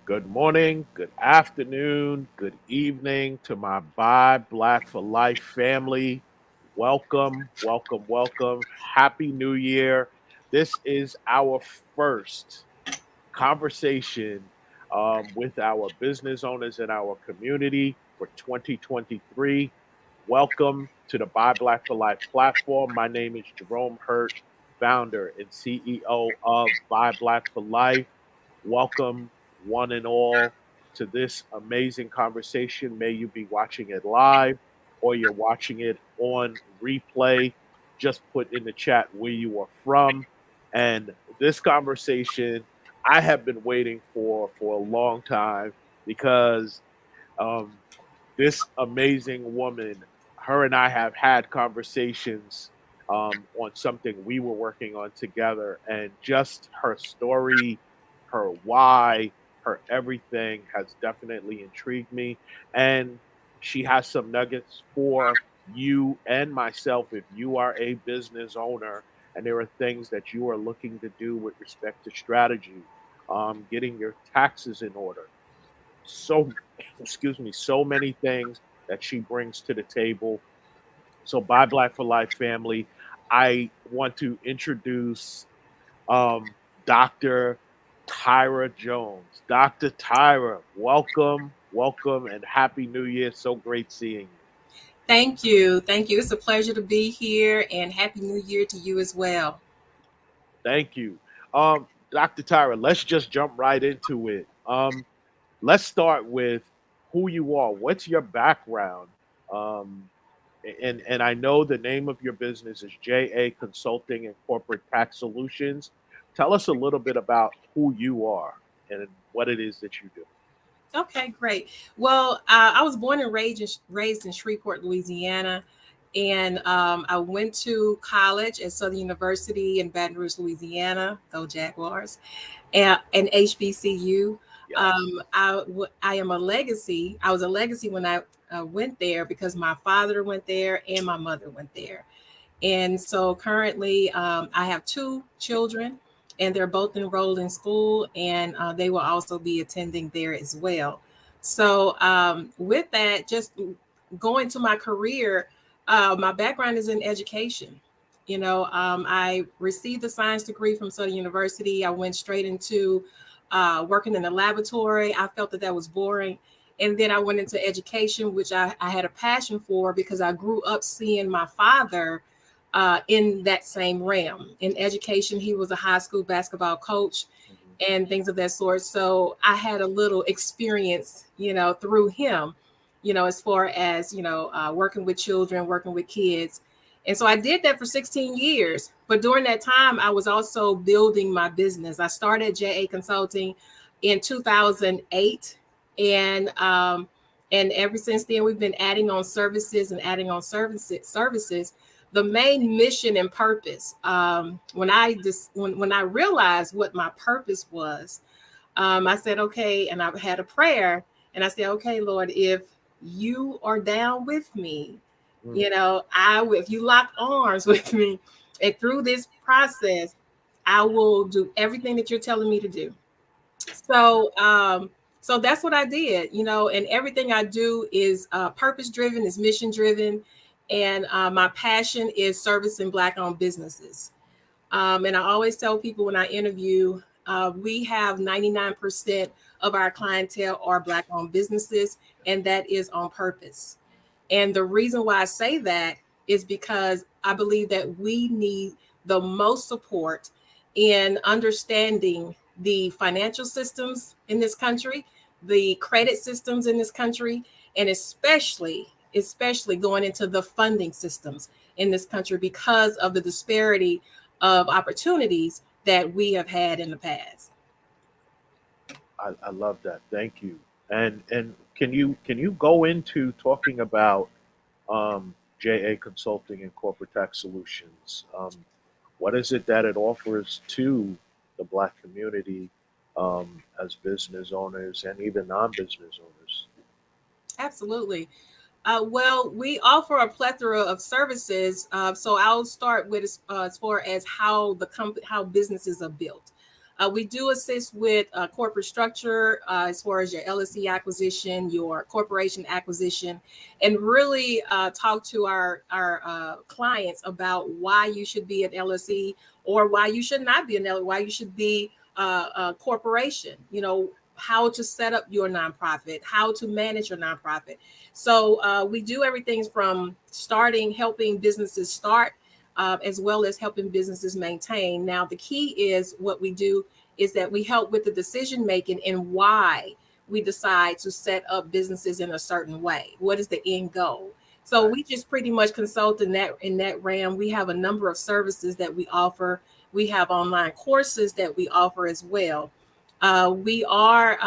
Good morning, good afternoon, good evening to my Buy Black for Life family. Welcome, welcome, welcome. Happy New Year. This is our first conversation with our business owners in our community for 2023. Welcome to the Buy Black for Life platform. My name is Jerome Hurt, founder and CEO of Buy Black for Life. Welcome, one and all, to this amazing conversation. May you be watching it live or you're watching it on replay. Just put in the chat where you are from. And this conversation I have been waiting for a long time because um, this amazing woman, her and I have had conversations on something we were working on together, and just her story, her why, her everything has definitely intrigued me. And she has some nuggets for you and myself if you are a business owner and there are things that you are looking to do with respect to strategy, getting your taxes in order. So, excuse me, so many things that she brings to the table. So, Buy Black for Life family, I want to introduce um, Dr. Tyra Jones. Dr. Tyra, welcome, welcome, and Happy New Year. So great seeing you. Thank you. Thank you. It's a pleasure to be here and Happy New Year to you as well. Thank you. Dr. Tyra, let's just jump right into it. Let's start with who you are. What's your background? Um, and I know the name of your business is JA Consulting and Corporate Tax Solutions. Tell us a little bit about who you are and what it is that you do. Okay, great. Well, I was born and raised in Shreveport, Louisiana. And I went to college at Southern University in Baton Rouge, Louisiana, go Jaguars, and HBCU. Yes. I am a legacy. I was a legacy when I went there because my father went there and my mother went there. And so currently, I have two children, and they're both enrolled in school, and they will also be attending there as well. So, with that, just going to my career, my background is in education. I received a science degree from Southern University. I went straight into working in the laboratory. I felt that was boring. And then I went into education, which I had a passion for because I grew up seeing my father in that same realm. In education, he was a high school basketball coach Mhm. and things of that sort. So I had a little experience, through him, as far as, working with children, working with kids. And so I did that for 16 years. But during that time, I was also building my business. I started JA Consulting in 2008. And ever since then, we've been adding on services and adding on services. The main mission and purpose, when I realized what my purpose was, I said, okay, and I had a prayer, and I said, okay, Lord, if you are down with me, Mm. if you lock arms with me, and through this process, I will do everything that you're telling me to do. So that's what I did, and everything I do is purpose driven, is mission driven, and my passion is servicing Black owned businesses. And I always tell people when I interview, we have 99% of our clientele are Black owned businesses, and that is on purpose. And the reason why I say that is because I believe that we need the most support in understanding the financial systems in this country, the credit systems in this country, and especially going into the funding systems in this country because of the disparity of opportunities that we have had in the past. I love that. Thank you. And can you go into talking about JA Consulting and Corporate Tax Solutions? What is it that it offers to the Black community as business owners and even non-business owners? Absolutely. Well, we offer a plethora of services. So I'll start with as far as how how businesses are built. We do assist with corporate structure as far as your LLC acquisition, your corporation acquisition, and really talk to our clients about why you should be an LLC or why you should not be an LLC, why you should be a corporation. How to set up your nonprofit, how to manage your nonprofit. So we do everything from helping businesses start, as well as helping businesses maintain. Now, the key is what we do is that we help with the decision making and why we decide to set up businesses in a certain way. What is the end goal? So Right. we just pretty much consult in that realm. We have a number of services that we offer. We have online courses that we offer as well. We are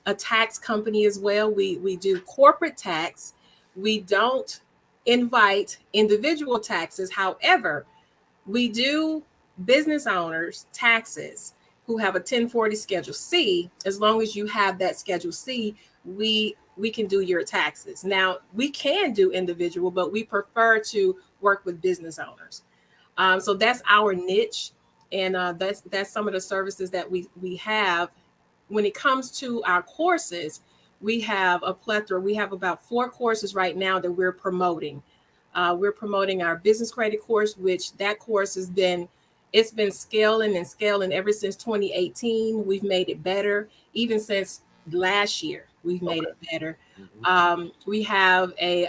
a tax company as well. We do corporate tax. We don't invite individual taxes. However, we do business owners taxes who have a 1040 Schedule C. As long as you have that Schedule C, we can do your taxes. Now, we can do individual, but we prefer to work with business owners. So that's our niche, and that's some of the services that we have. When it comes to our courses, we have a plethora. We have about 4 courses right now that we're promoting. We're promoting our business credit course, which that course it's been scaling and scaling ever since 2018. We've made it better, even since last year. We've made Okay. it better. Hmm. We have a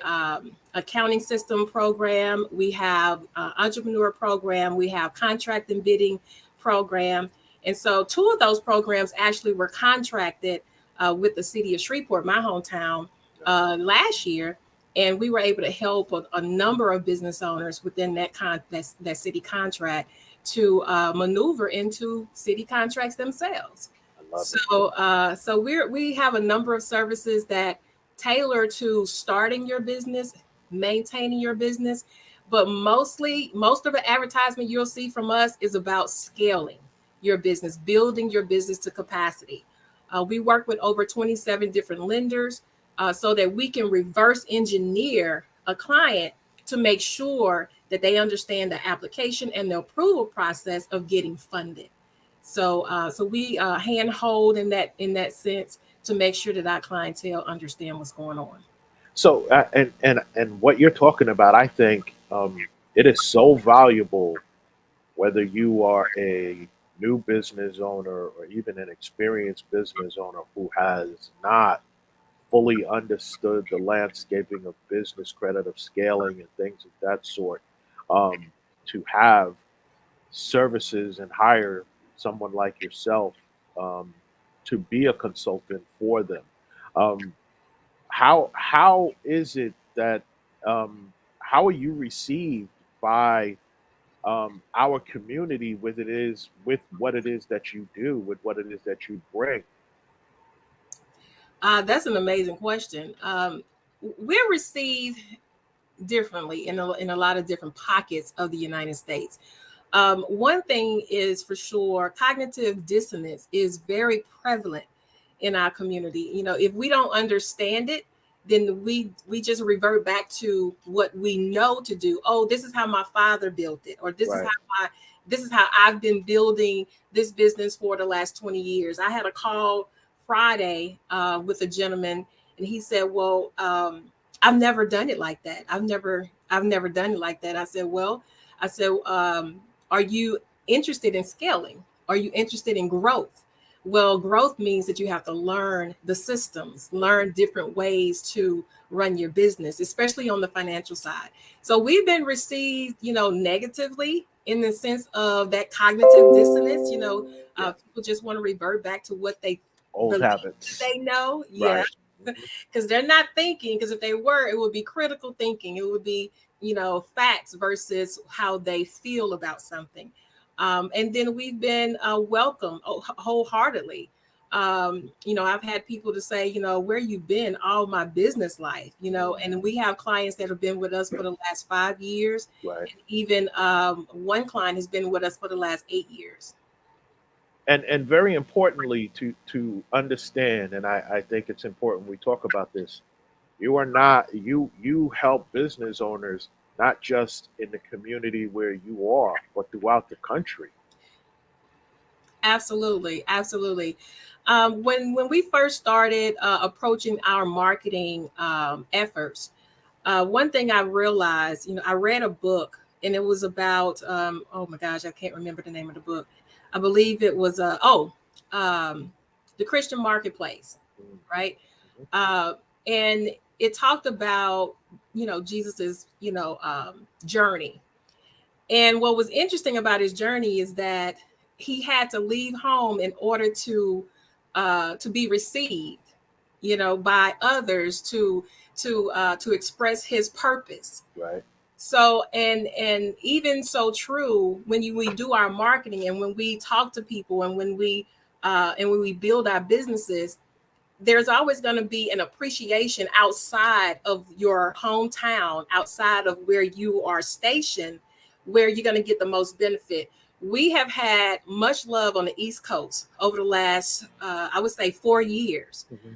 accounting system program. We have entrepreneur program. We have contract and bidding program. And so 2 of those programs actually were contracted with the city of Shreveport, my hometown, last year, and we were able to help a number of business owners within that city contract to maneuver into city contracts themselves. I love it. So we have a number of services that tailor to starting your business, maintaining your business, but most of the advertisement you'll see from us is about scaling your business, building your business to capacity. We work with over 27 different lenders so that we can reverse engineer a client to make sure that they understand the application and the approval process of getting funded. So we handhold in that sense to make sure that our clientele understand what's going on. So, and what you're talking about, I think it is so valuable whether you are a new business owner or even an experienced business owner who has not fully understood the landscaping of business credit, of scaling, and things of that sort, um, to have services and hire someone like yourself um, to be a consultant for them. Um, how is it that how are you received by our community with it is with what it is that you do, with what it is that you bring? That's an amazing question. We're received differently in a lot of different pockets of the United States. One thing is for sure, cognitive dissonance is very prevalent in our community. If we don't understand it, then we just revert back to what we know to do. Oh, this is how my father built it, or Right. this is how I've been building this business for the last 20 years. I had a call Friday with a gentleman, and he said, "Well, I've never done it like that. I've never done it like that." I said, are you interested in scaling? Are you interested in growth? Well, growth means that you have to learn the systems, learn different ways to run your business, especially on the financial side. So we've been received, negatively in the sense of that cognitive dissonance. Yes. People just want to revert back to what they Old believe that habits. they know. Yeah, Right. Hmm. because they're not thinking. Because if they were, it would be critical thinking. It would be, facts versus how they feel about something. And then we've been welcomed wholeheartedly. I've had people to say, where you been all my business life, and we have clients that have been with us for the last 5 years. Right. And even one client has been with us for the last 8 years. And very importantly to understand, and I think it's important we talk about this. You are not you help business owners not just in the community where you are, but throughout the country. Absolutely, absolutely. When we first started approaching our marketing efforts, one thing I realized, I read a book and it was about, oh my gosh, I can't remember the name of the book. I believe it was, um, The Christian Marketplace, right? Mm-hmm. Uh, and it talked about, Jesus's, journey. And what was interesting about his journey is that he had to leave home in order to be received, by others to express his purpose. Right. So and even so true when we do our marketing and when we talk to people and when we build our businesses, there's always going to be an appreciation outside of your hometown, outside of where you are stationed, where you're going to get the most benefit. We have had much love on the East Coast over the last, I would say, 4 years Mm-hmm.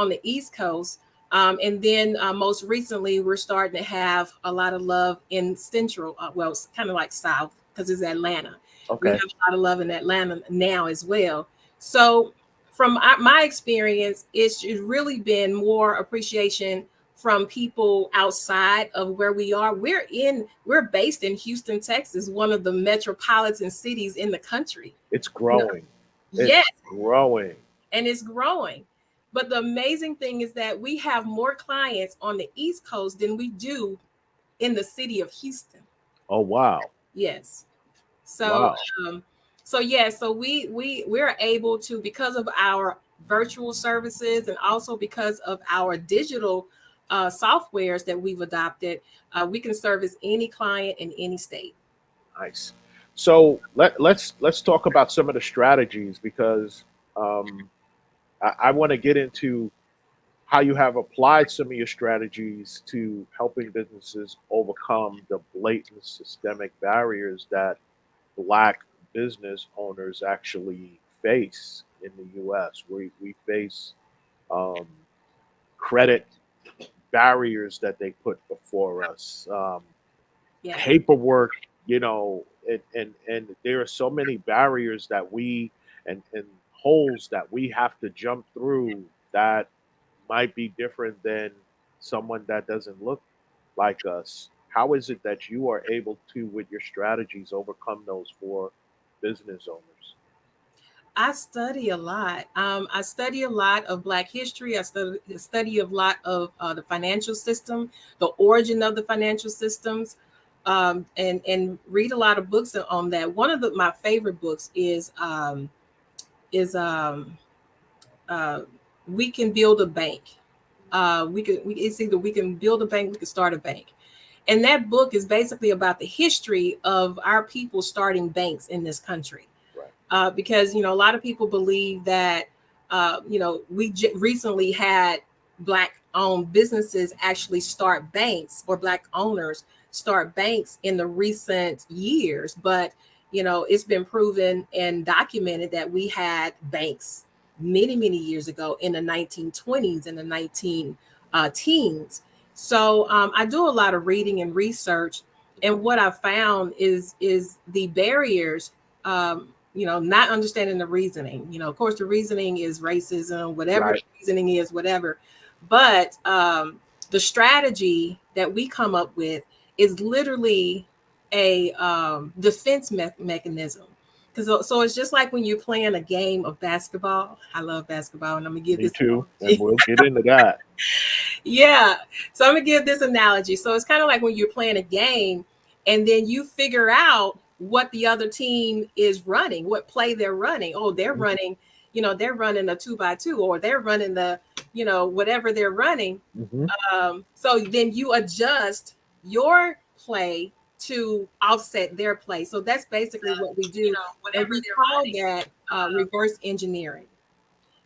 on the East Coast. And then most recently, we're starting to have a lot of love in Central, well, it's kind of like South, because it's Atlanta. We Okay. have a lot of love in Atlanta now as well. So, from my experience, it's really been more appreciation from people outside of where we are. We're based in Houston, Texas, one of the metropolitan cities in the country. It's You know, growing. yes, It's growing. and it's growing. But the amazing thing is that we have more clients on the East Coast than we do in the city of Houston. Oh wow. Yes. So, Wow. um, so yeah, so we're able to, because of our virtual services and also because of our digital softwares that we've adopted, we can service any client in any state. Nice. So let's talk about some of the strategies because um, I want to get into how you have applied some of your strategies to helping businesses overcome the blatant systemic barriers that Black business owners actually face in the U.S. We face um, credit barriers that they put before us, Yeah. paperwork, and there are so many barriers that we and holes that we have to jump through that might be different than someone that doesn't look like us. How is it that you are able to, with your strategies, overcome those for business owners? I study a lot. I study a lot of Black history. I study a lot of the financial system, the origin of the financial systems, and read a lot of books on that. One of my favorite books is uh, "We Can Build a Bank." It's either we can build a bank, we can start a bank, and that book is basically about the history of our people starting banks in this country, Right. because a lot of people believe that we recently had Black owned businesses actually start banks, or Black owners start banks in the recent years, but it's been proven and documented that we had banks many years ago in the 1920s and the 19 teens. So I do a lot of reading and research, and what I found is the barriers, not understanding the reasoning. Of course, the reasoning is racism, whatever the Right. reasoning is, whatever. But the strategy that we come up with is literally a defense mechanism. Because so it's just like when you're playing a game of basketball. I love basketball, and I'm gonna give Me this too. And analogy. we'll get into that. Yeah. So I'm gonna give this analogy. So it's kind of like when you're playing a game and then you figure out what the other team is running, what play they're running. Oh, Mhm. they're running a 2x2, or they're running whatever they're running. Mhm. So then you adjust your play to offset their play. So that's basically what we do. And we call that reverse engineering.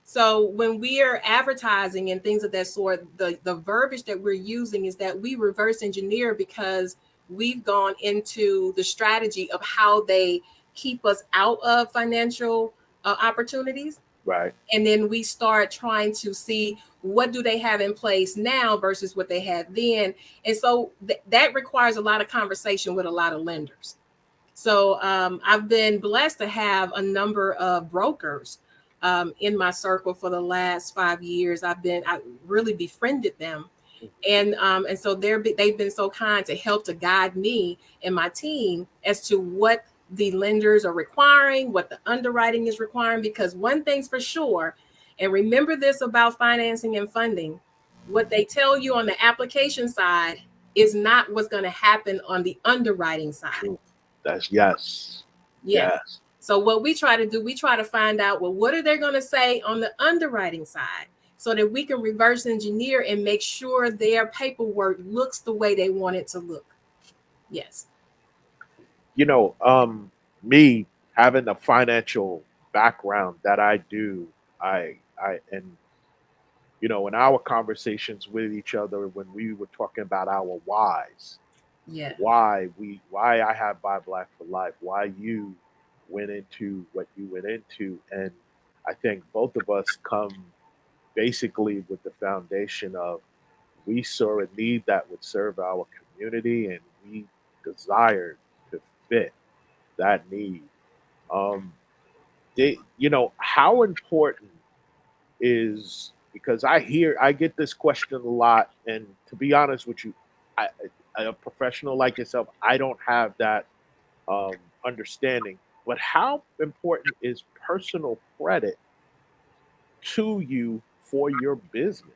So when we are advertising and things of that sort, the verbiage that we're using is that we reverse engineer because we've gone into the strategy of how they keep us out of financial opportunities, Right. and then we start trying to see what do they have in place now versus what they had then. And so that requires a lot of conversation with a lot of lenders. So I've been blessed to have a number of brokers in my circle for the last 5 years. I really befriended them, and so they've been so kind to help to guide me and my team as to what the lenders are requiring, what the underwriting is requiring. Because one thing's for sure, and remember this about financing and funding: what they tell you on the application side is not what's going to happen on the underwriting side. True. That's yes. Yeah. Yes. So what we try to do, we try to find out, well, what are they going to say on the underwriting side, so that we can reverse engineer and make sure their paperwork looks the way they want it to look. Yes. You know, me having a financial background that I do, and in our conversations with each other when we were talking about our whys, Yeah. why I have Buy Black for Life, why you went into what you went into, and I think both of us come basically with the foundation of we saw a need that would serve our community, and we desired to fit that need. Um, how important is, because I get this question a lot, and to be honest with you, I, a professional like yourself, I don't have that um, understanding. But how important is personal credit to you for your business?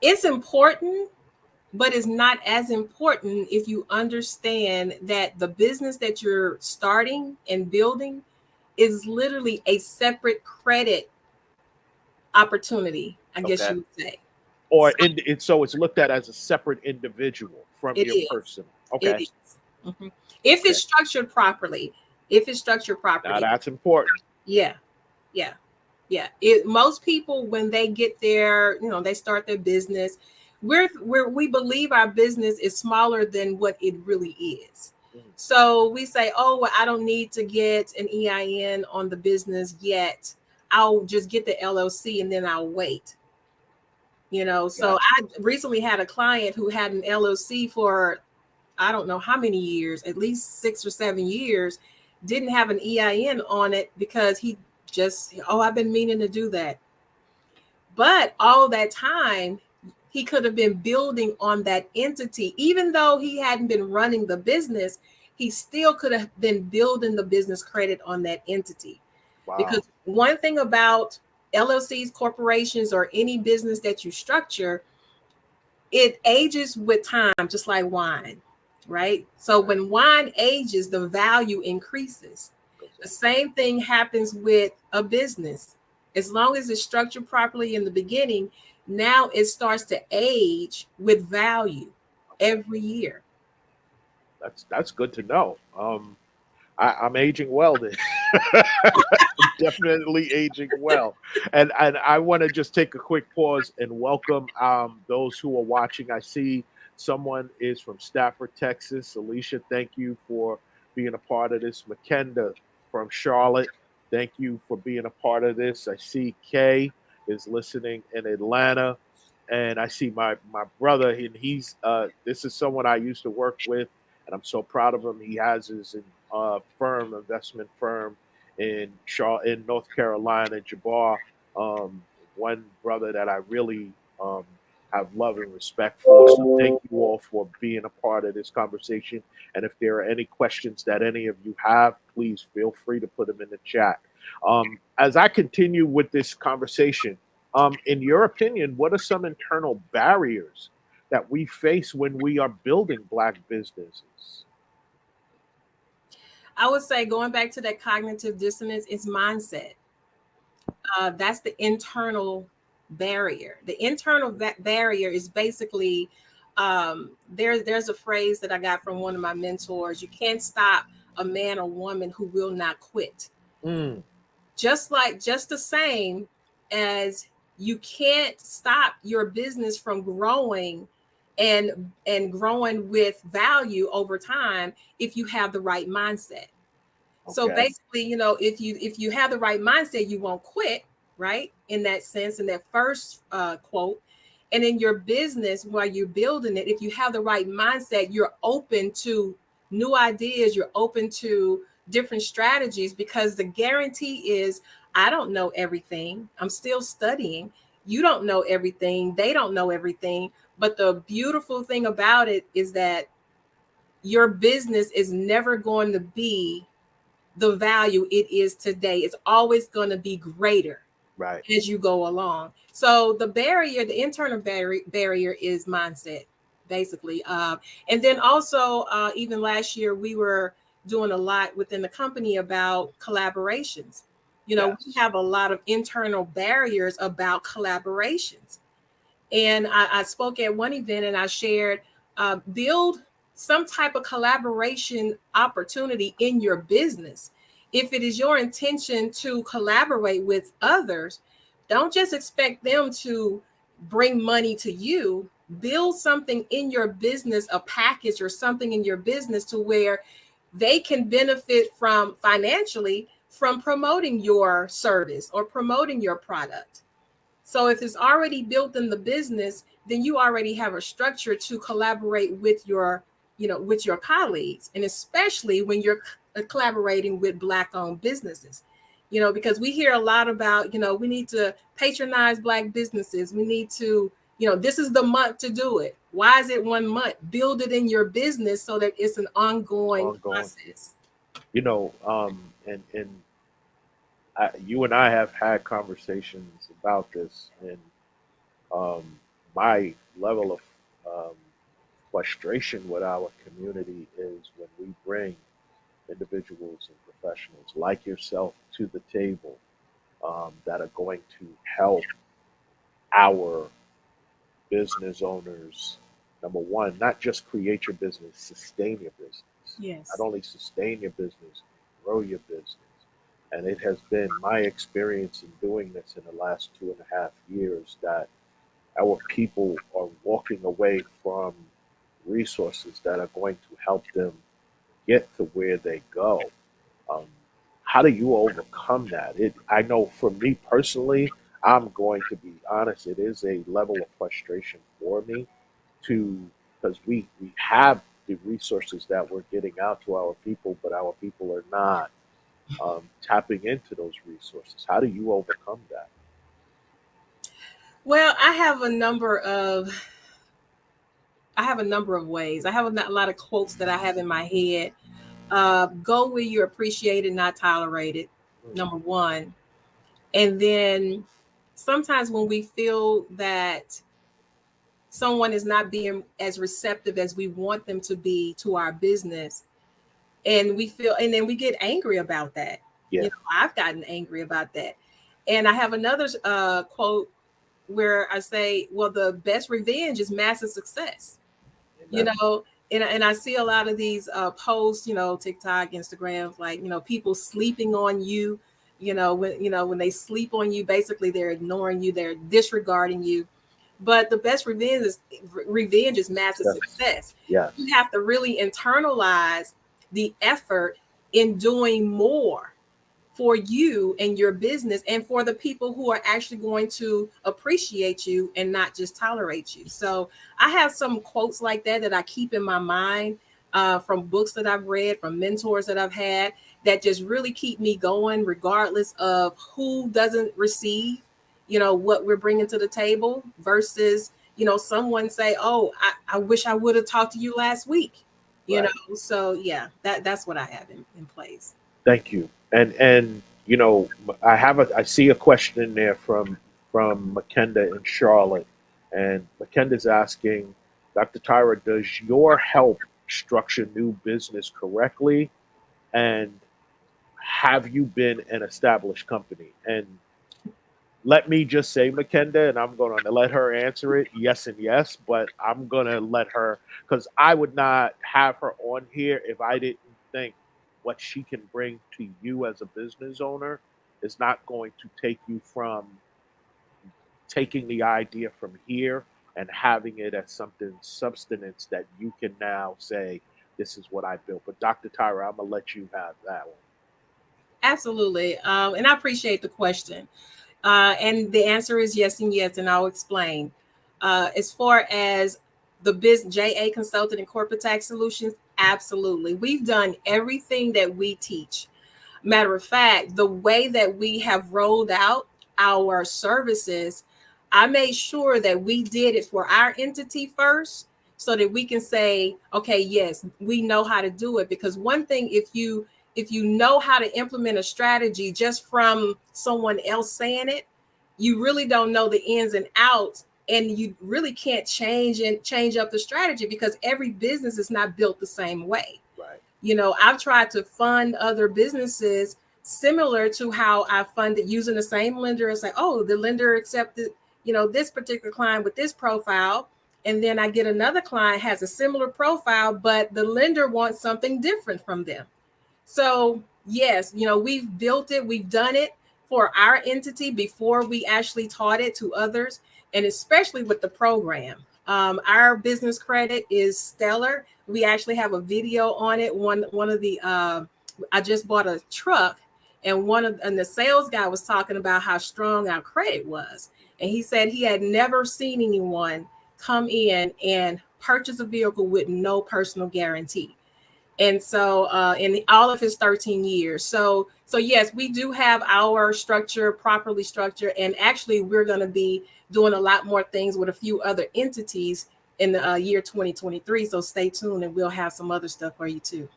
It's important, but it's not as important if you understand that the business that you're starting and building is literally a separate credit opportunity, I guess Okay, you would say. or So so it's looked at as a separate individual from it your is. personal. It Okay, is. Mhm. If okay, it's structured properly, if it's structured now properly, that's important. yeah, yeah, yeah. It most people, when they get their, they start their business, we believe our business is smaller than what it really is. Mhm. So we say, oh, well, I don't need to get an EIN on the business yet. I'll just get the LLC and then I'll wait. So Yes. I recently had a client who had an LLC for I don't know how many years, at least 6 or 7 years, didn't have an EIN on it because he just, oh, I've been meaning to do that. But all that time, he could have been building on that entity. Even though he hadn't been running the business, he still could have been building the business credit on that entity. Because Wow. one thing about LLCs, corporations, or any business that you structure, it ages with time, just like wine, right? So Okay. when wine ages, the value increases. Goes The up. same thing happens with a business. As long as it's structured properly in the beginning, now it starts to age with value Okay. every year. That's good to know. I'm aging well then. Definitely aging well. And I want to just take a quick pause and welcome those who are watching. I see someone is from Stafford, Texas. Alicia, thank you for being a part of this. Makenda from Charlotte, thank you for being a part of this. I see Kay is listening in Atlanta. And I see my brother, and he's this is someone I used to work with, and I'm so proud of him. He has his investment firm in North Carolina, Jabbar. One brother that I really have love and respect for. So thank you all for being a part of this conversation. And if there are any questions that any of you have, please feel free to put them in the chat. As I continue with this conversation, in your opinion, what are some internal barriers that we face when we are building Black businesses? I would say, going back to that cognitive dissonance, it's mindset. That's the internal barrier. The internal barrier is basically, there's a phrase that I got from one of my mentors: you can't stop a man or woman who will not quit. Mm, Just the same as you can't stop your business from growing and growing with value over time if you have the right mindset. So okay. basically, if you have the right mindset, you won't quit, right? In that sense, in that first quote. And in your business, while you're building it, if you have the right mindset, you're open to new ideas, you're open to different strategies, because the guarantee is I don't know everything. I'm still studying. You don't know everything. They don't know everything. But the beautiful thing about it is that your business is never going to be the value it is today. It's always going to be greater Right. as you go along. So the barrier, the internal barrier is mindset, basically. And then also, even last year, we were doing a lot within the company about collaborations. We Yes. have a lot of internal barriers about collaborations. And I spoke at one event and I shared, build some type of collaboration opportunity in your business. If it is your intention to collaborate with others, don't just expect them to bring money to you. Build something in your business, a package or something in your business, to where they can benefit from financially from promoting your service or promoting your product. So if it's already built in the business, then you already have a structure to collaborate with with your colleagues, and especially when you're collaborating with Black-owned businesses. Because we hear a lot about, we need to patronize Black businesses. We need to, this is the month to do it. Why is it 1 month? Build it in your business so that it's an ongoing Ongoing. process. And you and I have had conversations about this, and um, my level of um, frustration with our community is when we bring individuals and professionals like yourself to the table, that are going to help our business owners, number one, not just create your business, sustain your business. Not Yes. only sustain your business, grow your business. And it has been my experience in doing this in the last 2.5 years that our people are walking away from resources that are going to help them get to where they go. Um, how do you overcome that? I know for me personally, I'm going to be honest, it is a level of frustration for me to, because we have the resources that we're getting out to our people, but our people are not tapping into those resources. How do you overcome that? Well, I have a number of ways. I have a lot of quotes that I have in my head. Go where you're appreciated, not tolerated. Mm. Number one. And then sometimes when we feel that someone is not being as receptive as we want them to be to our business, and then we get angry about that. Yeah, I've gotten angry about that. And I have another quote where I say, well, the best revenge is massive success. you amen. know and I see a lot of these posts, TikTok, Instagram, like, people sleeping on you. When they sleep on you, basically they're ignoring you, they're disregarding you. But the best revenge is massive Success. success. Yes, You have to really internalize the effort in doing more for you and your business, and for the people who are actually going to appreciate you and not just tolerate you. So I have some quotes like that I keep in my mind, from books that I've read, from mentors that I've had, that just really keep me going, regardless of who doesn't receive, what we're bringing to the table, versus, someone say, oh, I wish I would have talked to you last week. right. So yeah, that's what I have in place. Thank you. And I see a question in there from Makenda in Charlotte, and Makenda's asking, Dr. Tyra, does your help structure new business correctly? And have you been an established company? And let me just say, Makenda, and I'm going to let her answer it, yes and yes, but I'm going to let her, because I would not have her on here if I didn't think what she can bring to you as a business owner is not going to take you from taking the idea from here and having it as something substance that you can now say, this is what I built. But Dr. Tyra, I'm going to let you have that one. Absolutely. And I appreciate the question. And the answer is yes and yes, and I'll explain. As far as the JA Consultant and Corporate Tax Solutions, Absolutely. We've done everything that we teach. Matter of fact, the way that we have rolled out our services, I made sure that we did it for our entity first so that we can say, okay, yes, we know how to do it. Because one thing, if you know how to implement a strategy just from someone else saying it, you really don't know the ins and outs, and you really can't change up the strategy because every business is not built the same way. Right. I've tried to fund other businesses similar to how I funded using the same lender and say, oh, the lender accepted, this particular client with this profile. And then I get another client has a similar profile, but the lender wants something different from them. So, yes, we've built it, we've done it for our entity before we actually taught it to others, and especially with the program. Our business credit is stellar. We actually have a video on it. One of the I just bought a truck, and the sales guy was talking about how strong our credit was, and he said he had never seen anyone come in and purchase a vehicle with no personal guarantee. And so in all of his 13 years. So yes, we do have our structure properly structured, and actually we're going to be doing a lot more things with a few other entities in the year 2023. So stay tuned, and we'll have some other stuff for you too.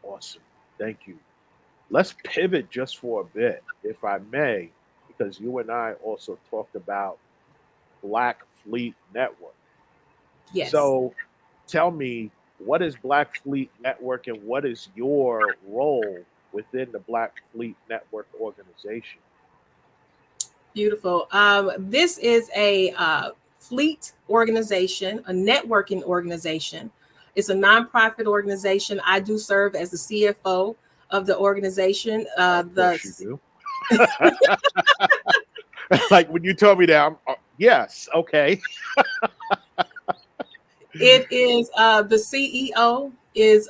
Awesome. Thank you. Let's pivot just for a bit, if I may, because you and I also talked about Black Fleet Network. Yes. So tell me, what is Black Fleet Network and what is your role within the Black Fleet Network organization? Beautiful. This is a fleet organization, a networking organization. It's a nonprofit organization. I do serve as the CFO of the organization. Of course you do. Like when you told me that, yes, okay. It is the CEO is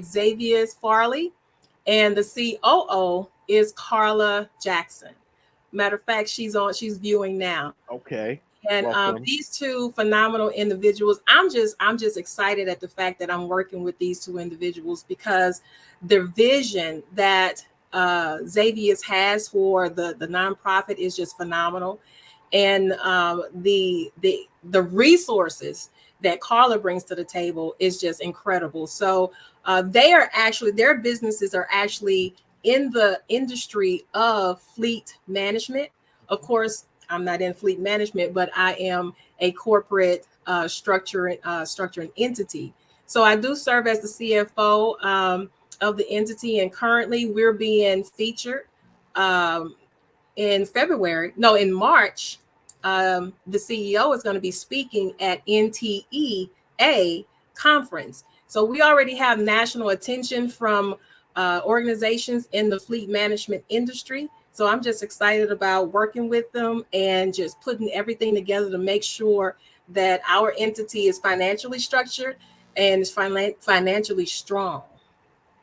Xavier Farley, and the COO is Carla Jackson. Matter of fact, she's viewing now. Okay. And Welcome. these two phenomenal individuals, I'm just excited at the fact that I'm working with these two individuals because the vision that Xavier's has for the nonprofit is just phenomenal, and the resources that Carla brings to the table is just incredible. So their businesses are actually in the industry of fleet management. Of course, I'm not in fleet management, but I am a corporate structuring entity. So I do serve as the CFO of the entity, and currently we're being featured um, in February. No, in March. The CEO is going to be speaking at NTEA conference. So we already have national attention from organizations in the fleet management industry. So I'm just excited about working with them and just putting everything together to make sure that our entity is financially structured and is financially strong.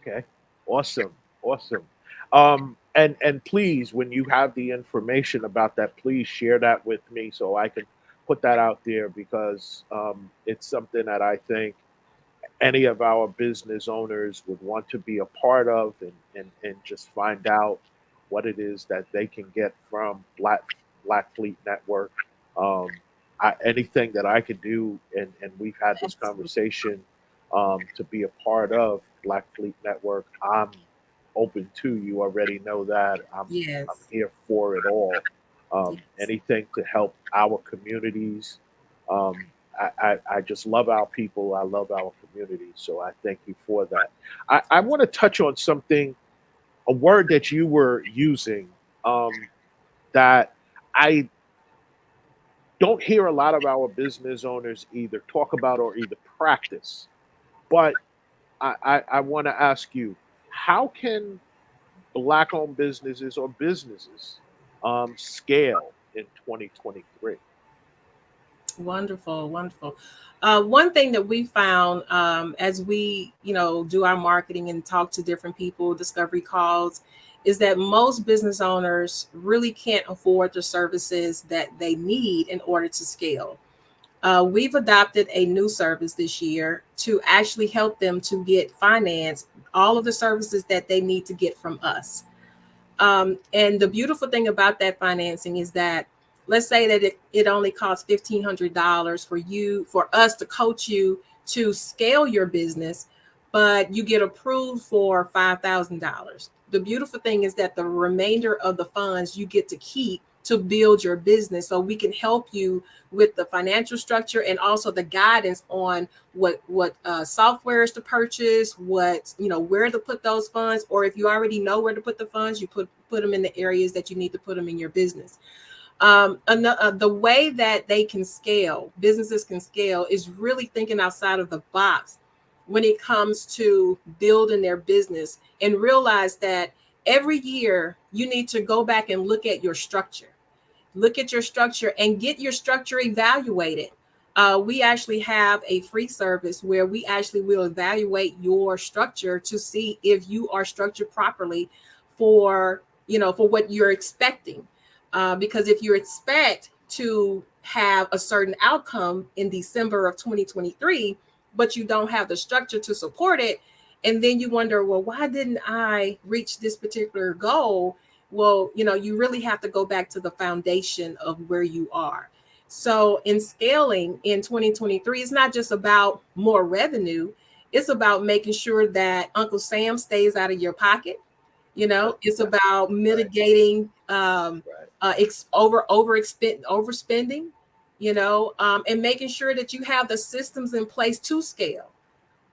Okay. Awesome. Awesome. And please, when you have the information about that, please share that with me so I can put that out there because it's something that I think any of our business owners would want to be a part of and just find out what it is that they can get from Black Fleet Network. Um, anything that I could do, and we've had this Absolutely. conversation to be a part of Black Fleet Network, I'm open to. You already know that I'm Yes. here for it all. Yes. Anything to help our communities. Um, I just love our people. I love our community. So I thank you for that. I want to touch on something, a word that you were using that I don't hear a lot of our business owners either talk about or either practice. But I want to ask you, how can black owned businesses or businesses scale in 2023? Wonderful, wonderful. One thing that we found as we, do our marketing and talk to different people, discovery calls, is that most business owners really can't afford the services that they need in order to scale. We've adopted a new service this year to actually help them to get finance, all of the services that they need to get from us. And the beautiful thing about that financing is that, let's say that it only costs $1,500 for us to coach you to scale your business, but you get approved for $5,000. The beautiful thing is that the remainder of the funds you get to keep to build your business, so we can help you with the financial structure and also the guidance on what softwares to purchase, what, where to put those funds, or if you already know where to put the funds, you put them in the areas that you need to put them in your business. The way that businesses can scale, is really thinking outside of the box when it comes to building their business, and realize that every year you need to go back and look at your structure and get your structure evaluated. We actually have a free service where we actually will evaluate your structure to see if you are structured properly for for what you're expecting. Because if you expect to have a certain outcome in December of 2023, but you don't have the structure to support it, and then you wonder, well, why didn't I reach this particular goal? Well, you really have to go back to the foundation of where you are. So in scaling in 2023, it's not just about more revenue. It's about making sure that Uncle Sam stays out of your pocket. It's about mitigating Right. overspending, and making sure that you have the systems in place to scale.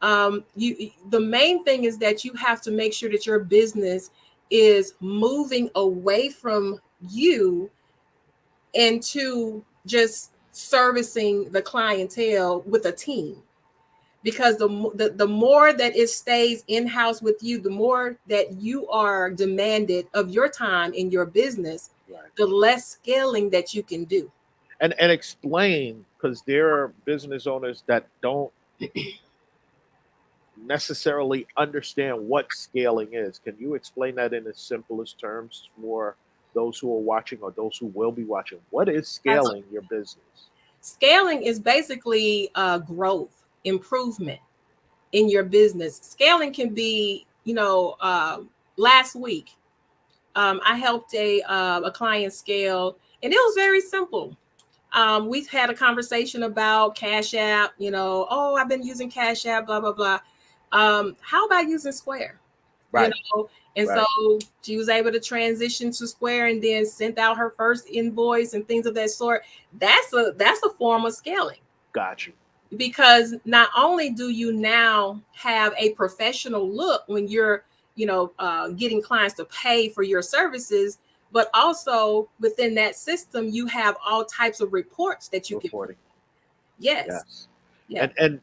The main thing is that you have to make sure that your business is moving away from you into just servicing the clientele with a team, because the more that it stays in house with you, the more that you are demanded of your time in your business, Right. the less scaling that you can do. And explain, because there are business owners that don't necessarily understand what scaling is. Can you explain that in the simplest terms for those who are watching or those who will be watching? What is Absolutely. scaling your business? Scaling is basically growth, improvement in your business. Scaling can be, last week, I helped a client scale, and it was very simple. We've had a conversation about Cash App. Oh, I've been using Cash App, blah blah blah. How about using Square? You Right. know, and so Right. she was able to transition to Square and then sent out her first invoice and things of that sort. That's a form of scaling, Got you. because not only do you now have a professional look when you're getting clients to pay for your services, but also within that system you have all types of reports that you can put. Reporting. Yes. Yes. Yeah. And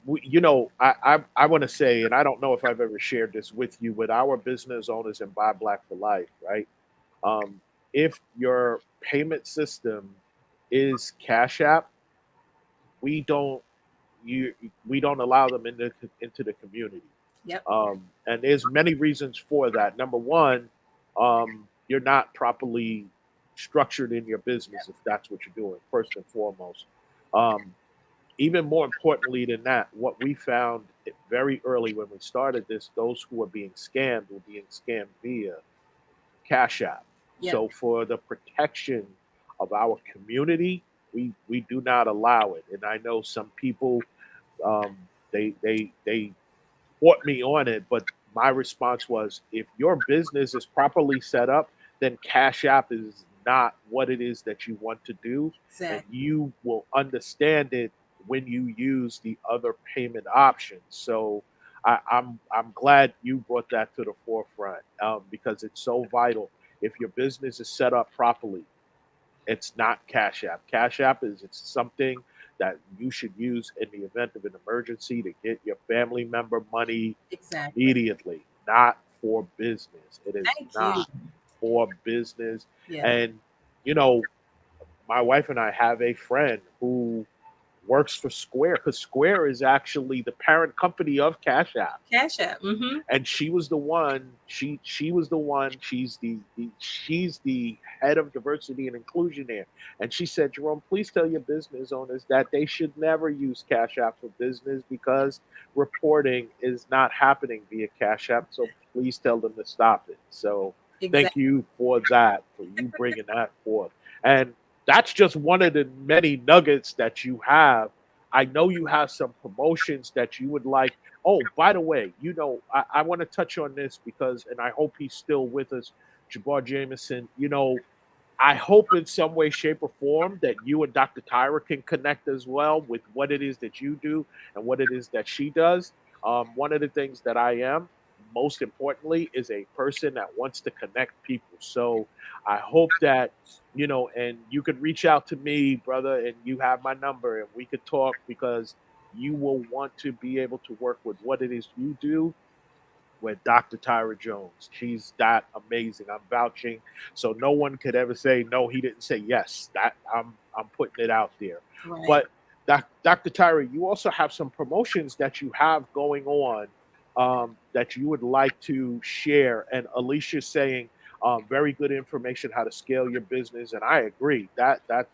I want to say, and I don't know if I've ever shared this with you, with our business owners in Buy Black for Life, right? Um, if your payment system is Cash App, we don't you we don't allow them into the community. Yep. And there's many reasons for that. Number one, you're not properly structured in your business if that's what you're doing. First and foremost, um, even more importantly than that, what we found very early when we started this, those who were being scammed were being scammed via Cash App. Yep. So for the protection of our community, we do not allow it. And I know some people, they fought me on it, but my response was, if your business is properly set up, then Cash App is not what it is that you want to do, and Exactly. you will understand it when you use the other payment options. So I'm glad you brought that to the forefront, because it's so vital. If your business is set up properly, it's not Cash App. Cash App is it's something that you should use in the event of an emergency to get your family member money Exactly. immediately, not for business. It is Thank you. not for business. Yeah. And, you know, my wife and I have a friend who works for Square because Square is actually the parent company of Cash App, Cash App. Mm-hmm. and she was the one. She was the one. She's the head of diversity and inclusion there, and she said, Jerome, please tell your business owners that they should never use Cash App for business because reporting is not happening via Cash App. So please tell them to stop it. So thank Exactly. you for that, for you bringing that forth, and that's just one of the many nuggets that you have. I know you have some promotions that you would like. Oh, by the way, I want to touch on this because, and I hope he's still with us, Jabbar Jameson. I hope in some way, shape, or form that you and Dr. Tyra can connect as well with what it is that you do and what it is that she does. One of the things that I am, most importantly, is a person that wants to connect people. So I hope that, and you could reach out to me, brother, and you have my number and we could talk because you will want to be able to work with what it is you do with Doctor Tyra Jones. She's that amazing. I'm vouching, so no one could ever say no. He didn't say yes. That I'm putting it out there. Right. But Doctor Tyra, you also have some promotions that you have going on that you would like to share. And Alicia's saying very good information how to scale your business, and I agree that that's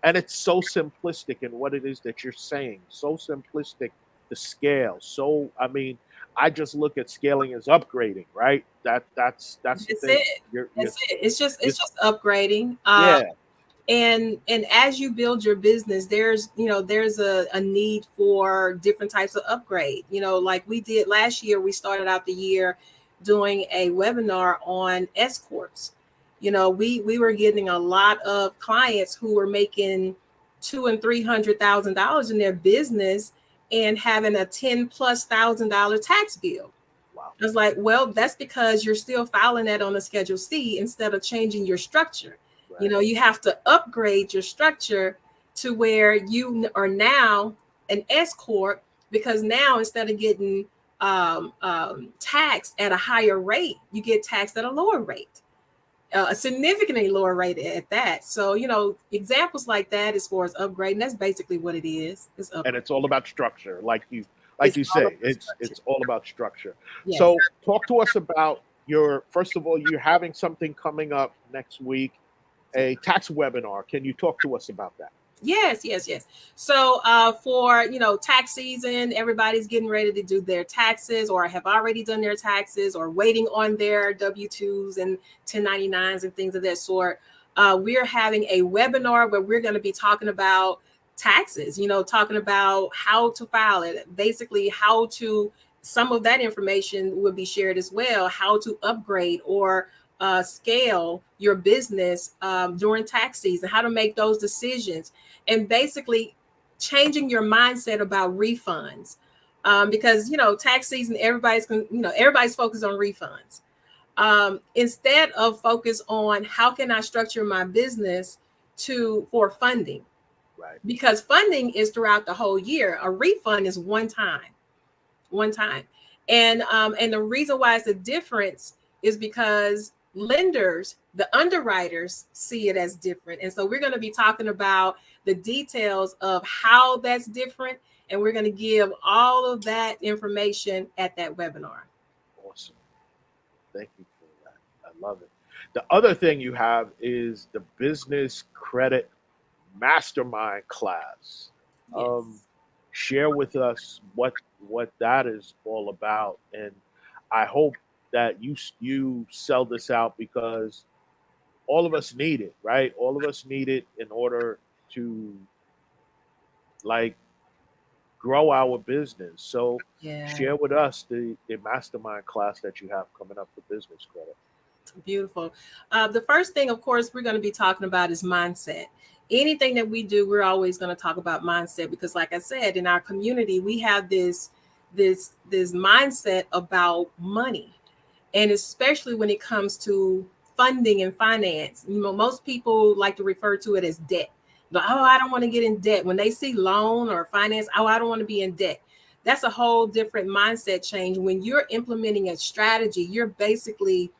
and it's so simplistic in what it is that you're saying. So simplistic to scale. So I mean, I just look at scaling as upgrading, right? That's the That's thing. it. You're That's it. It's it's just upgrading. yeah, And as you build your business, there's a need for different types of upgrade. Like we did last year, we started out the year doing a webinar on S corps. We were getting a lot of clients who were making $200,000 and $300,000 in their business and having a $10,000+ tax bill. wow, I was like, well, that's because you're still filing that on a Schedule C instead of changing your structure. right, You have to upgrade your structure to where you are now an S corp, because now instead of getting taxed at a higher rate, you get taxed at a lower rate, a significantly lower rate at that. So examples like that as far as upgrading, that's basically what it is. It's and upgrade. it's all about structure, like It's you all say. about It's structure. it's all about structure. Yes. So talk to us about your first of all, you're having something coming up next week, a tax webinar. Can you talk to us about that? Yes, yes, yes. So for tax season, everybody's getting ready to do their taxes or have already done their taxes or waiting on their W-2s and 1099s and things of that sort. We're having a webinar where we're going to be talking about taxes, talking about how to file it, basically how to, some of that information will be shared as well, how to upgrade or scale your business during tax season, how to make those decisions, and basically changing your mindset about refunds. Because tax season, everybody's focused on refunds. Instead of focus on how can I structure my business for funding, Right. because funding is throughout the whole year. A refund is one time. And the reason why it's a difference is because lenders, the underwriters, see it as different. And so we're going to be talking about the details of how that's different, and we're going to give all of that information at that webinar. Awesome. Thank you for that. I love it. The other thing you have is the business credit mastermind class. Um, Yes. share with us what that is all about, and I hope that you sell this out because all of us need it, right? All of us need it in order to like grow our business. So Yeah. share with us the mastermind class that you have coming up for business credit. Beautiful. The first thing, of course, we're going to be talking about is mindset. Anything that we do, we're always going to talk about mindset because, like I said, in our community, we have this mindset about money, and especially when it comes to funding and finance. Most people like to refer to it as debt. But oh, I don't want to get in debt. When they see loan or finance, oh, I don't want to be in debt. That's a whole different mindset change. When you're implementing a strategy, you're basically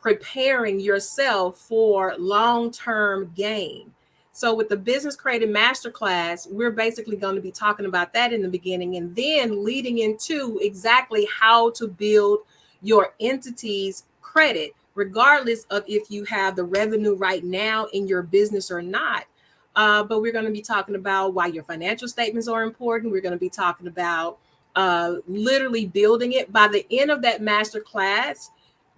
preparing yourself for long-term gain. So with the business credit masterclass, we're basically going to be talking about that in the beginning and then leading into exactly how to build your entity's credit, regardless of if you have the revenue right now in your business or not. But we're going to be talking about why your financial statements are important. We're going to be talking about literally building it. By the end of that master class,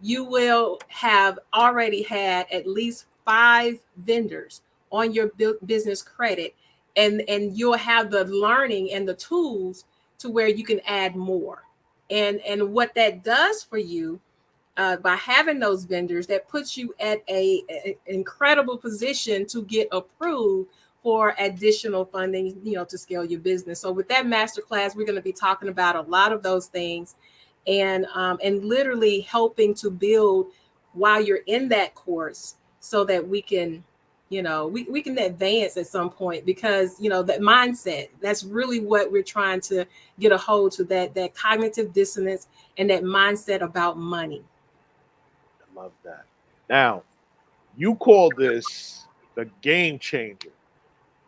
you will have already had at least 5 vendors on your business credit, and you'll have the learning and the tools to where you can add more. And what that does for you, by having those vendors, that puts you at a incredible position to get approved for additional funding, to scale your business. So with that masterclass, we're going to be talking about a lot of those things, and literally helping to build while you're in that course, so that we can, we can advance at some point, because that mindset, that's really what we're trying to get a hold to, that cognitive dissonance and that mindset about money. I love that. Now, you call this the game changer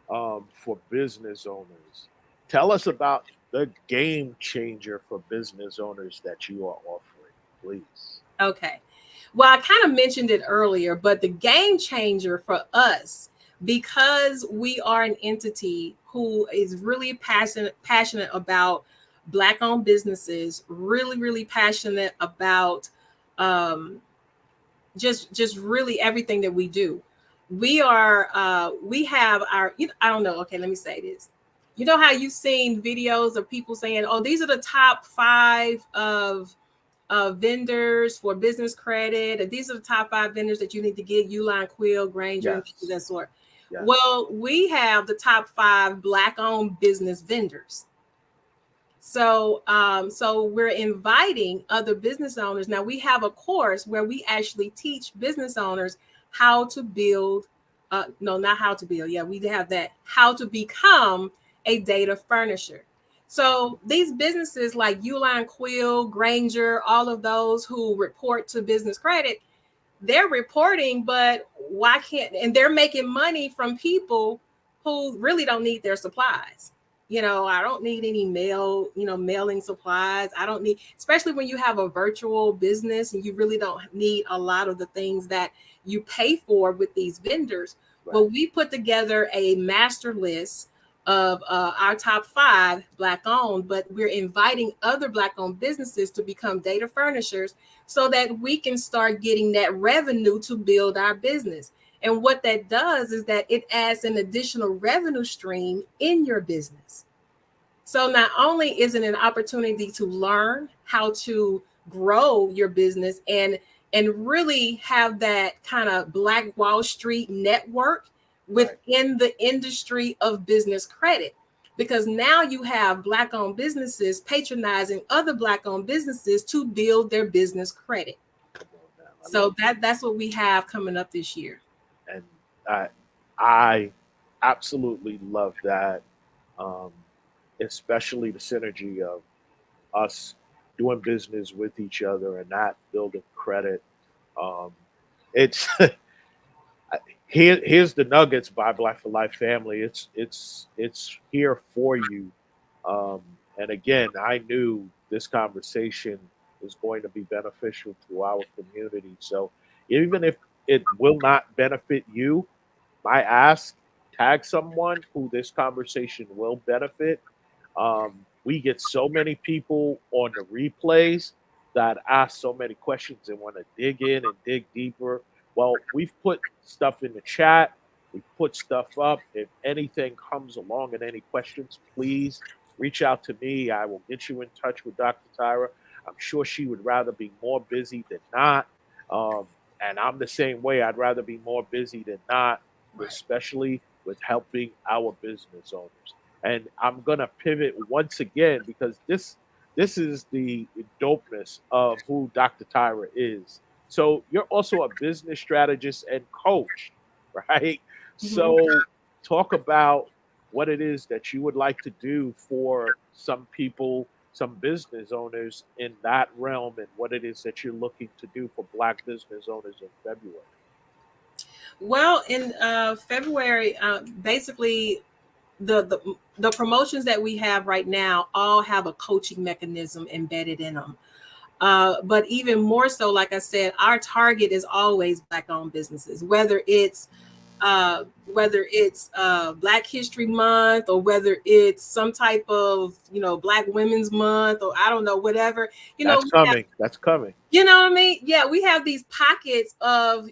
for business owners. Tell us about the game changer for business owners that you are offering, please. Okay. Well, I kind of mentioned it earlier, but the game changer for us, because we are an entity who is really passionate about Black owned businesses, really, really passionate about um, just really everything that we do. We have our, I don't know. Okay, let me say this. You know how you've seen videos of people saying, "Oh, these are the top 5 of vendors for business credit, and these are the top 5 vendors that you need to get: Uline, Quill, Granger, and things of Yes. that sort." Yes. Well, we have the top 5 Black-owned business vendors. So we're inviting other business owners. Now we have a course where we actually teach business owners how to build. No, not how to build. Yeah, we have that. How to become a data furnisher. So these businesses like Uline, Quill, Granger, all of those who report to business credit, they're reporting, but why can't, and they're making money from people who really don't need their supplies. I don't need any mailing supplies. I don't need, especially when you have a virtual business and you really don't need a lot of the things that you pay for with these vendors. Right. Well, we put together a master list of our top 5 Black owned, but we're inviting other Black owned businesses to become data furnishers, so that we can start getting that revenue to build our business. And what that does is that it adds an additional revenue stream in your business. So not only is it an opportunity to learn how to grow your business and really have that kind of Black Wall Street network Right. within the industry of business credit, because now you have Black owned businesses patronizing other Black owned businesses to build their business credit. Come on now. I love So that's what we have coming up this year. that. And I absolutely love that. Um, Especially the synergy of us doing business with each other and not building credit. Um, it's here's the nuggets by Black for Life family. It's here for you. Um, and again, I knew this conversation is going to be beneficial to our community. So even if it will not benefit you, my ask, tag someone who this conversation will benefit. We get so many people on the replays that ask so many questions and want to dig in and dig deeper. Well, we've put stuff in the chat. We've put stuff up. If anything comes along and any questions, please reach out to me. I will get you in touch with Dr. Tyra. I'm sure she would rather be more busy than not. Um, and I'm the same way. I'd rather be more busy than not, Right. especially with helping our business owners. And I'm gonna pivot once again because this is the dopeness of who Dr. Tyra is. So you're also a business strategist and coach, right? Mhm. So talk about what it is that you would like to do for some people, some business owners in that realm, and what it is that you're looking to do for Black business owners in February. Well, in February, basically the promotions that we have right now all have a coaching mechanism embedded in them. But even more so, like I said, our target is always Black-owned businesses, whether it's Black History Month, or whether it's some type of Black Women's Month, or I don't know, whatever. That's We have, coming. That's coming. you know what I mean? Yeah, we have these pockets of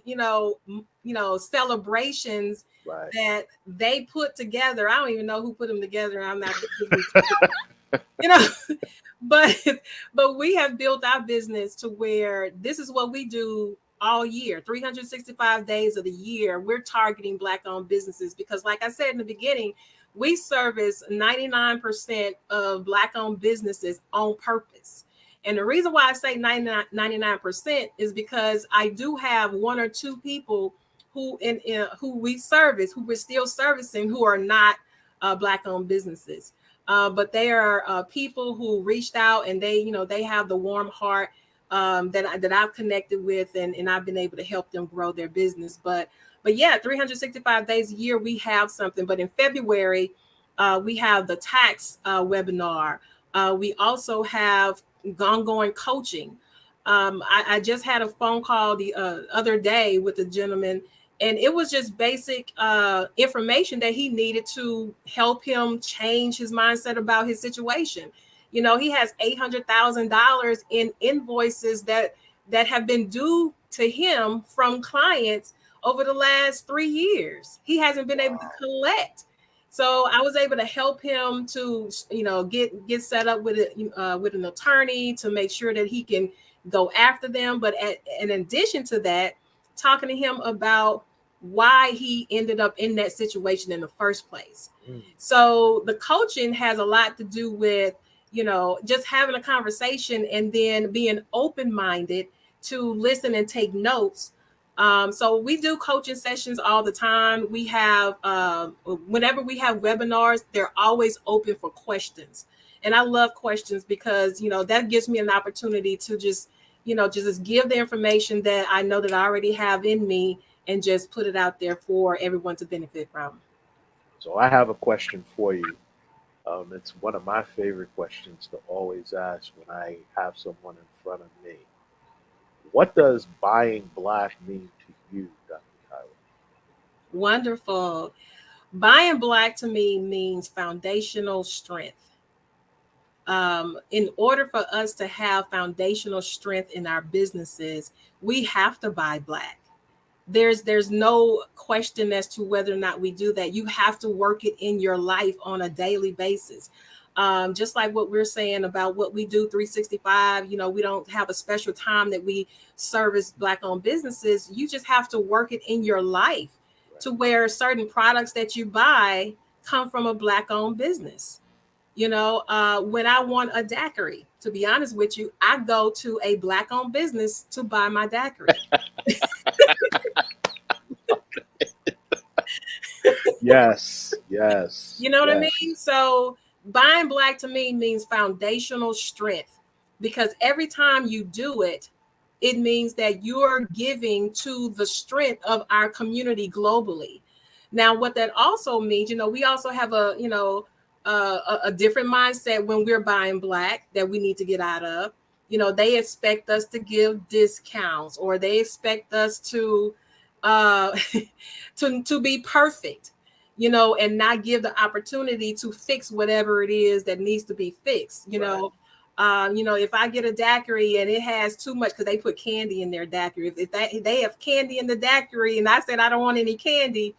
celebrations Right. that they put together. I don't even know who put them together. I'm not giving credit, you know but but we have built our business to where this is what we do all year, 365 days of the year. We're targeting Black owned businesses because, like I said in the beginning, we service 99% of Black owned businesses on purpose. And the reason why I say 99% is because I do have one or two people who we service, who we're still servicing, who are not Black owned businesses. But they are people who reached out, and they have the warm heart that I've connected with, and I've been able to help them grow their business. But yeah, 365 days a year we have something. But in February, we have the tax webinar. We also have ongoing coaching. I just had a phone call the other day with a gentleman, and it was just basic information that he needed to help him change his mindset about his situation. He has $800,000 in invoices that have been due to him from clients over the last 3 years. He hasn't been able to Wow. collect. So I was able to help him to get set up with an attorney to make sure that he can go after them. But in addition to that, talking to him about why he ended up in that situation in the first place. Mm. So the coaching has a lot to do with, just having a conversation and then being open minded to listen and take notes. So we do coaching sessions all the time. We have, whenever we have webinars, they're always open for questions. And I love questions because, that gives me an opportunity to just give the information that I know that I already have in me, and just put it out there for everyone to benefit from. So I have a question for you. It's one of my favorite questions to always ask when I have someone in front of me. What does buying black mean to you, Dr. Tyra? Wonderful. Buying Black to me means foundational strength. In order for us to have foundational strength in our businesses, we have to buy Black. There's no question as to whether or not we do that. You have to work it in your life on a daily basis. Just like what we're saying about what we do 365, we don't have a special time that we service Black owned businesses. You just have to work it in your life Right. to where certain products that you buy come from a Black owned business. When I want a daiquiri, to be honest with you, I go to a Black owned business to buy my daiquiri. Yes, yes, You know what I yes. mean? So buying Black to me means foundational strength, because every time you do it, it means that you're giving to the strength of our community globally. Now, what that also means, we also have a different mindset when we're buying Black that we need to get out of. They expect us to give discounts, or they expect us to uh to be perfect, and not give the opportunity to fix whatever it is that needs to be fixed. Right. If I get a daiquiri and it has too much, because they put candy in their daiquiri. If they have candy in the daiquiri, and I said I don't want any candy,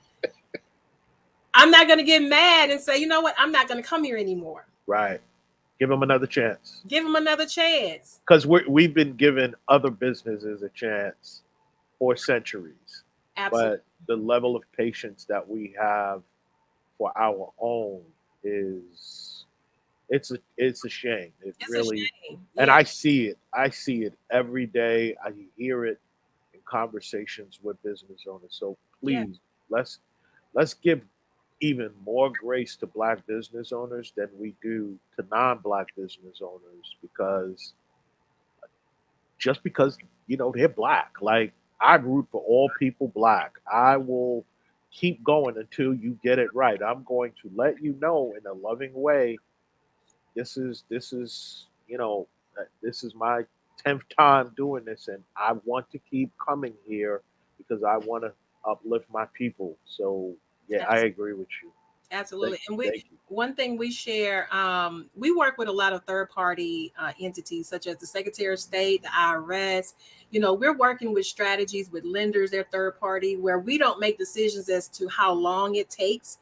I'm not going to get mad and say, you know what, I'm not going to come here anymore. Right. Give them another chance. Give them another chance. Because we've been giving other businesses a chance for centuries. Absolutely. But the level of patience that we have for our own is it's a shame. It It's a really, shame. and Yeah. I see it. I see it every day. I hear it in conversations with business owners. So Yeah. please, let's give even more grace to black business owners than we do to non-black business owners, because just because they're black, like I root for all people black. I will keep going until you get it right. I'm going to let you know in a loving way. This is this is my 10th time doing this, and I want to keep coming here because I want to uplift my people. So yeah, I agree with you. Absolutely. And we Thank you. one thing we share, we work with a lot of third party entities such as the Secretary of State, the IRS. We're working with strategies with lenders, their third party, where we don't make decisions as to how long it takes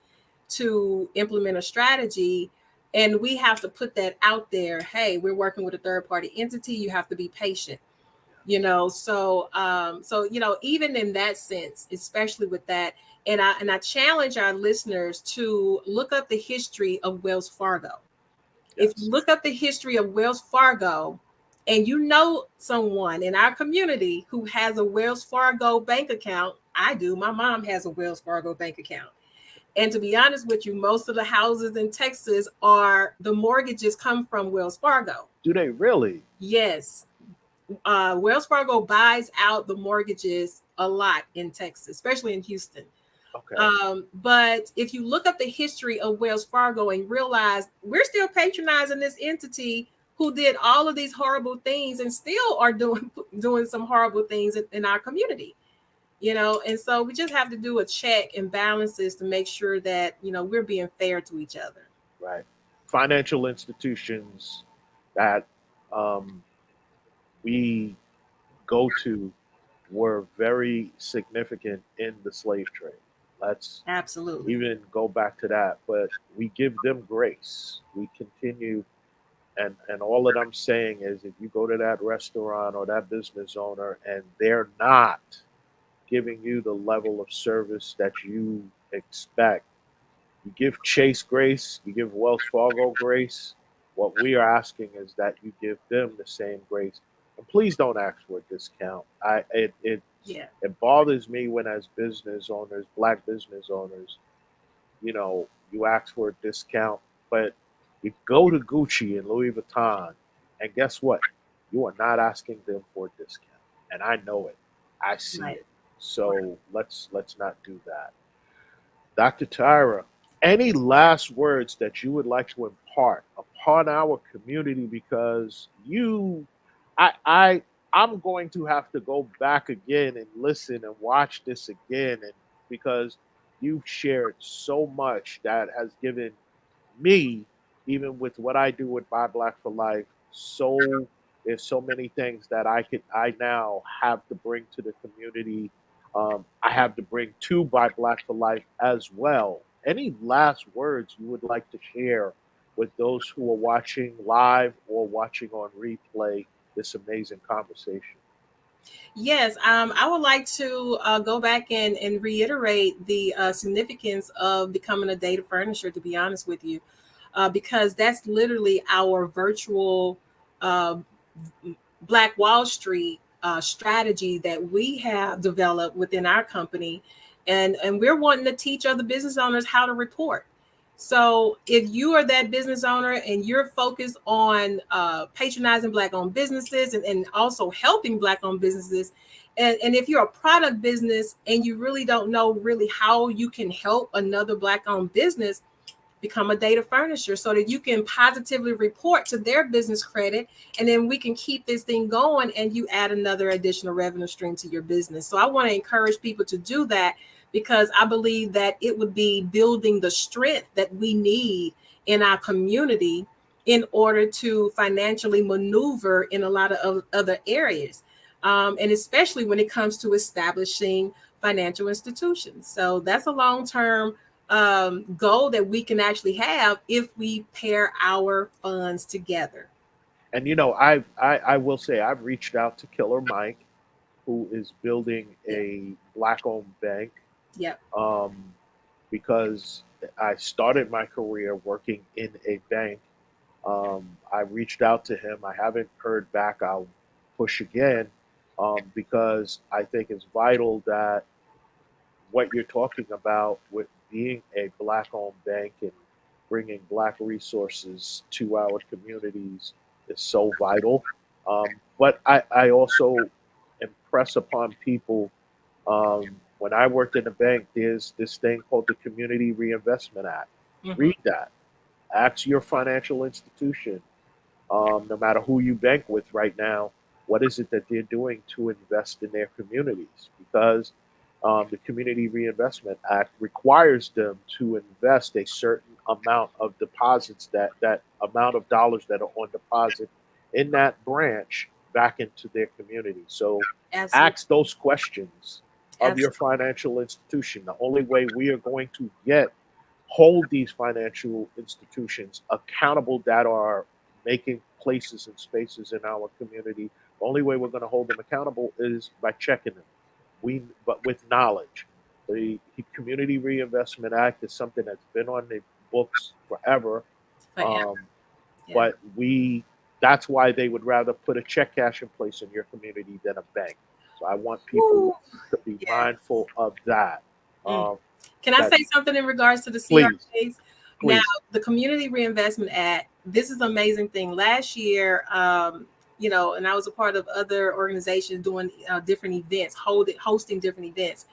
to implement a strategy. And we have to put that out there. Hey, we're working with a third party entity. You have to be patient. Yes. Even in that sense, especially with that, and I challenge our listeners to look up the history of Wells Fargo. If you Yes. look up the history of Wells Fargo, and you know someone in our community who has a Wells Fargo bank account, I do. My mom has a Wells Fargo bank account. And to be honest with you, most of the houses in Texas are the mortgages come from Wells Fargo. Do they really? Yes, Wells Fargo buys out the mortgages a lot in Texas, especially in Houston. Okay. But if you look up the history of Wells Fargo and realize we're still patronizing this entity who did all of these horrible things and still are doing some horrible things in our community, and so we just have to do a check and balances to make sure that we're being fair to each other. Right. Financial institutions that um, we go to were very significant in the slave trade. Let's Absolutely. even go back to that, but we give them grace. We continue, and all that I'm saying is, if you go to that restaurant or that business owner and they're not giving you the level of service that you expect, you give Chase grace, you give Wells Fargo grace. What we are asking is that you give them the same grace, and please don't ask for a discount. Yeah. It bothers me when, as business owners, black business owners, you ask for a discount, but you go to Gucci and Louis Vuitton, and guess what? You are not asking them for a discount, and I know it. I see Right. it. So let's not do that. Dr. Tyra, any last words that you would like to impart upon our community? Because I, I'm going to have to go back again and listen and watch this again, and because you've shared so much that has given me, even with what I do with Buy Black for Life, so there's so many things that I now have to bring to the community. I have to bring to Buy Black for Life as well. Any last words you would like to share with those who are watching live or watching on replay this amazing conversation? Yes, I would like to go back and reiterate the significance of becoming a data furnisher, to be honest with you, because that's literally our virtual uh, Black Wall Street strategy that we have developed within our company. And we're wanting to teach other business owners how to report. So if you are that business owner and you're focused on patronizing Black owned businesses and also helping Black owned businesses, and if you're a product business and you really don't know really how you can help another Black owned business, become a data furnisher so that you can positively report to their business credit, and then we can keep this thing going and you add another additional revenue stream to your business. So I want to encourage people to do that because I believe that it would be building the strength that we need in our community in order to financially maneuver in a lot of other areas, and especially when it comes to establishing financial institutions. So that's a long-term goal that we can actually have if we pair our funds together. And I will say I've reached out to Killer Mike, who is building Yeah. a black-owned bank, Yep. um, because I started my career working in a bank. I reached out to him. I haven't heard back. I'll push again, because I think it's vital that what you're talking about with being a black-owned bank and bringing black resources to our communities is so vital. But I also am impress upon people. When I worked in a bank, there's this thing called the Community Reinvestment Act. Hmm. Read that. Ask your financial institution, no matter who you bank with right now, what is it that they're doing to invest in their communities? Because the Community Reinvestment Act requires them to invest a certain amount of deposits, that amount of dollars that are on deposit in that branch back into their community. So Absolutely. ask those questions of your Absolutely. financial institution. The only way we are going to get hold these financial institutions accountable that are making places and spaces in our community. The only way we're going to hold them accountable is by checking them. But with knowledge. The Community Reinvestment Act is something that's been on the books forever, Forever. um, Yeah. but we that's why they would rather put a check cash in place in your community than a bank. So I want people Woo. to be Yes. mindful of that. Mm. Um, Can I that say something in regards to the please, CRAs? Now, please, the Community Reinvestment Act, this is an amazing thing. Last year, and I was a part of other organizations doing different events, hosting different events.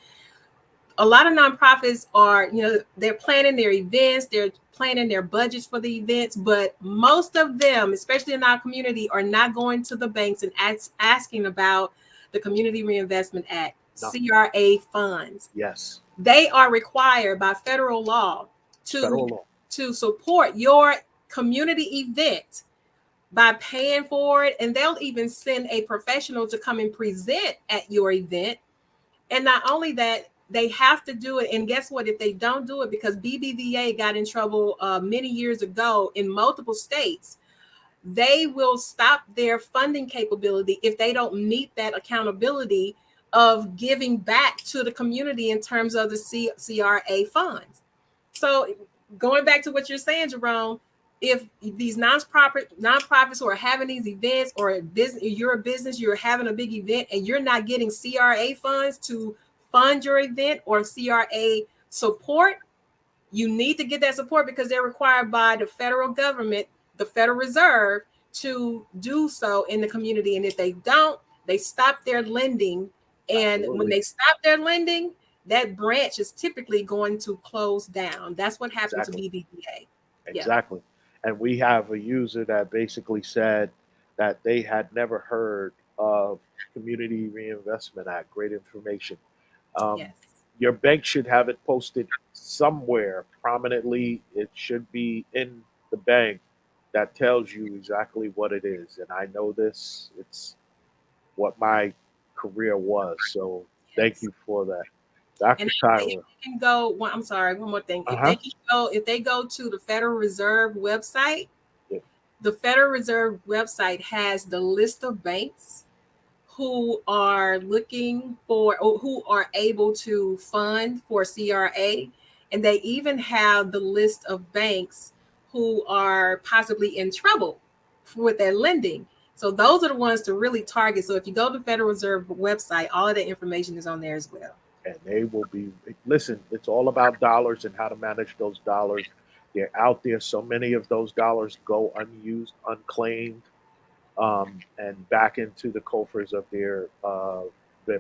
A lot of nonprofits are, they're planning their events, they're planning their budgets for the events, but most of them, especially in our community, are not going to the banks and asking about the Community Reinvestment Act, nothing. CRA funds. Yes, They are required by federal law to federal law. to support your community event by paying for it, and they'll even send a professional to come and present at your event. And not only that, they have to do it. And guess what? If they don't do it, because BBVA got in trouble many years ago in multiple states, they will stop their funding capability if they don't meet that accountability of giving back to the community in terms of the CRA funds. So going back to what you're saying, Jerome, if these nonprofits who are having these events, or a business, you're a business, you're having a big event and you're not getting CRA funds to fund your event or CRA support, you need to get that support because they're required by the federal government, the Federal Reserve, to do so in the community. And if they don't, they stop their lending. And when Absolutely, they stop their lending, that branch is typically going to close down. That's what happened to exactly. BBVA. Yeah. Exactly. And we have a user that basically said that they had never heard of Community Reinvestment Act. Great information. Um, Yes. your bank should have it posted somewhere prominently. It should be in the bank that tells you exactly what it is. And I know this, it's what my career was. So thank Yes. you for that. And Dr. if Tyra. you can go, I'm sorry, one more thing. Uh huh. If they go to the Federal Reserve website, Yeah, the Federal Reserve website has the list of banks who are looking for, or who are able to fund for CRA. And they even have the list of banks who are possibly in trouble with their lending. So those are the ones to really target. So if you go to the Federal Reserve website, all of that information is on there as well. and they will be, listen, it's all about dollars and how to manage those dollars. They're out there. So many of those dollars go unused, unclaimed, and back into the coffers of their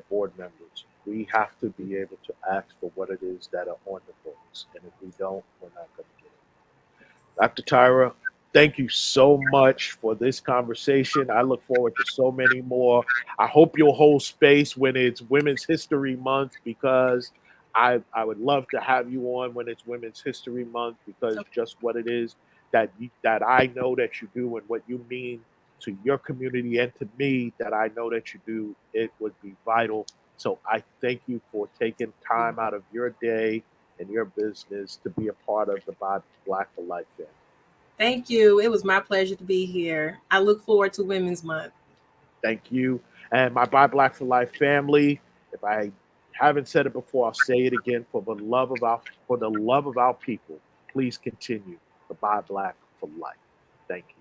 board members. We have to be able to ask for what it is that are on the books, and if we don't, we're not going to get it. Dr. Tyra, thank you so much for this conversation. I look forward to so many more. I hope you'll hold space when it's Women's History Month, because I would love to have you on when it's Women's History Month, because Okay. just what it is that I know that you do and what you mean to your community and to me that I know that you do, it would be vital. So I thank you for taking time out of your day and your business to be a part of the Black for Life family. Thank you. It was my pleasure to be here. I look forward to Women's Month. Thank you. And my Black for Life family, if I haven't said it before, I'll say it again. For the love of our people, please continue to buy Black for Life. Thank you.